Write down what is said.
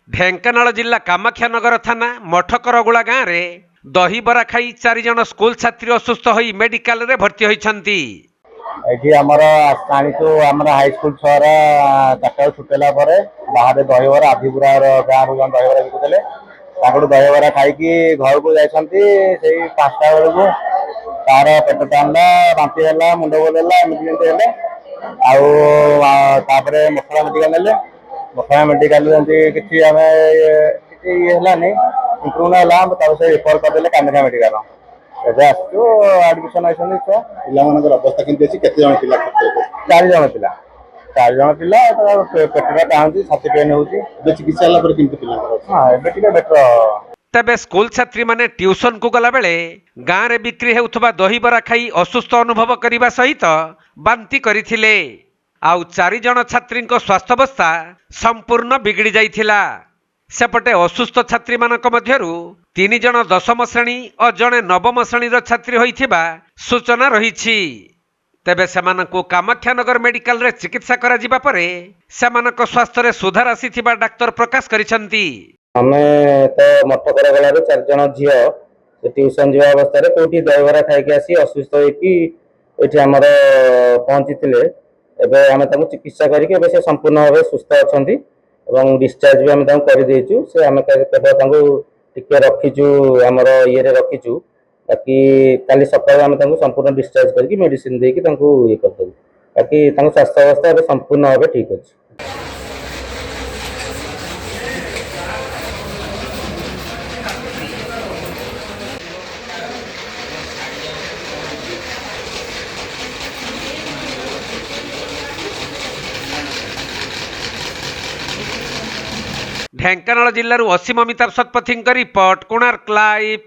ଢେଙ୍କାନାଳ ଜିଲ୍ଲା କାମାକ୍ଷାନଗର ଥାନା ମଠକରଗୁଳା ଗାଁରେ ଦହିବରା ଖାଇ 4 ଜଣ ସ୍କୁଲ ଛାତ୍ରୀ ଅସୁସ୍ଥ ହୋଇ ମେଡିକାଲରେ ଭର୍ତ୍ତି ହୋଇଛନ୍ତି। ଏଠି ଆମର ଜାଣିଛୁ ଆମର ହାଇସ୍କୁଲ ଛୁଆରା 4ଟା ଛୁଟିଲା ପରେ ବାହାରେ ଦହିବରା ଆଦିପୁରାର ଗାଁରୁ ଦହିବରା ବିକୁଥିଲେ। ତାଙ୍କଠୁ ଦହିବରା ଖାଇକି ଘରକୁ ଯାଇଛନ୍ତି। ସେଇ 5ଟା ବେଳକୁ ତାର ପେଟ ଟାଣିଲା, ବାନ୍ତି ହେଲା, ମୁଣ୍ଡ ବୁଲେଇଲା, ଏମିତି ହେଲେ ଆଉ ତାପରେ ମଖଳା ମେଡିକାଲ ନେଲେ। ମଖଳା ମେଡିକାଲ ଯେମିତି କିଛି ଆମେ କିଛି ହେଲାନି, ଇମ୍ପ୍ରୁଭ ହେଲା, ତାକୁ ସେ ରିଫର କରିଦେଲେ କାମାକ୍ଷା ମେଡିକାଲ। ଏବେ ଆସିଛୁ, ଆଡମିସନ ହେଇଛନ୍ତି ଛୁଆ। ପିଲାମାନଙ୍କର ଅବସ୍ଥା କେମିତି ଅଛି? କେତେ ଜଣ ପିଲା? 4 ଜଣ ପିଲା। 4 ଜଣ ପିଲା, ପେଟଟା ଟାଣୁଛି, ଛାତି ପେନ୍ ହଉଛି। ଏବେ ଚିକିତ୍ସା ହେଲା ପରେ କେମିତି ପିଲାଙ୍କର ଅଛି? ହଁ, ଏବେ ଟିକେ ବେଟର। ତେବେ ସ୍କୁଲ ଛାତ୍ରୀମାନେ ଟ୍ୟୁସନକୁ ଗଲାବେଳେ ଗାଁରେ ବିକ୍ରି ହେଉଥିବା ଦହିବରା ଖାଇ ଅସୁସ୍ଥ ଅନୁଭବ କରିବା ସହିତ ବାନ୍ତି କରିଥିଲେ। ଆଉ 4 ଜଣ ଛାତ୍ରୀଙ୍କ ସ୍ୱାସ୍ଥ୍ୟାବସ୍ଥା ସମ୍ପୂର୍ଣ୍ଣ ବିଗିଡ଼ି ଯାଇଥିଲା। ସେପଟେ ଅସୁସ୍ଥ ଛାତ୍ରୀମାନଙ୍କ ମଧ୍ୟରୁ 3 ଜଣ 10ମ ଶ୍ରେଣୀ ଓ ଜଣେ 9ମ ଶ୍ରେଣୀର ଛାତ୍ରୀ ହୋଇଥିବା ସୂଚନା ରହିଛି। ତେବେ ସେମାନଙ୍କୁ କାମାକ୍ଷାନଗର ମେଡିକାଲରେ ଚିକିତ୍ସା କରାଯିବା ପରେ ସେମାନଙ୍କ ସ୍ୱାସ୍ଥ୍ୟରେ ସୁଧାର ଆସିଥିବା ଡାକ୍ତର ପ୍ରକାଶ କରିଛନ୍ତି। ଆମେ ତ ମଠକରଗଳାରୁ 4 ଜଣ ଝିଅ ଟ୍ୟୁସନ ଯିବା ଅବସ୍ଥାରେ କୋଉଠି ଦହିବରା ଖାଇକି ଆସି ଅସୁସ୍ଥ ହେଇକି ଏଠି ଆମର ପହଞ୍ଚିଥିଲେ। ଏବେ ଆମେ ତାଙ୍କୁ ଚିକିତ୍ସା କରିକି ଏବେ ସେ ସମ୍ପୂର୍ଣ୍ଣ ଭାବେ ସୁସ୍ଥ ଅଛନ୍ତି ଏବଂ ଡିସଚାର୍ଜ ବି ଆମେ ତାଙ୍କୁ କରିଦେଇଛୁ। ସେ ଆମେ କେବଳ ତାଙ୍କୁ ଟିକେ ରଖିଛୁ, ଆମର ଇଏରେ ରଖିଛୁ। ବାକି କାଲି ସକାଳେ ଆମେ ତାଙ୍କୁ ସମ୍ପୂର୍ଣ୍ଣ ଡିସଚାର୍ଜ କରିକି ମେଡିସିନ ଦେଇକି ତାଙ୍କୁ ଇଏ କରିଦେବୁ। ବାକି ତାଙ୍କ ସ୍ୱାସ୍ଥ୍ୟ ଅବସ୍ଥା ଏବେ ସମ୍ପୂର୍ଣ୍ଣ ଭାବେ ଠିକ୍ ଅଛି। ଢେଙ୍କାନାଳ ଜିଲ୍ଲାରୁ ଅସୀମ ମିତାର ଶତପଥୀଙ୍କ ରିପୋର୍ଟ, କୋଣାର୍କ ଲାଇଭ୍।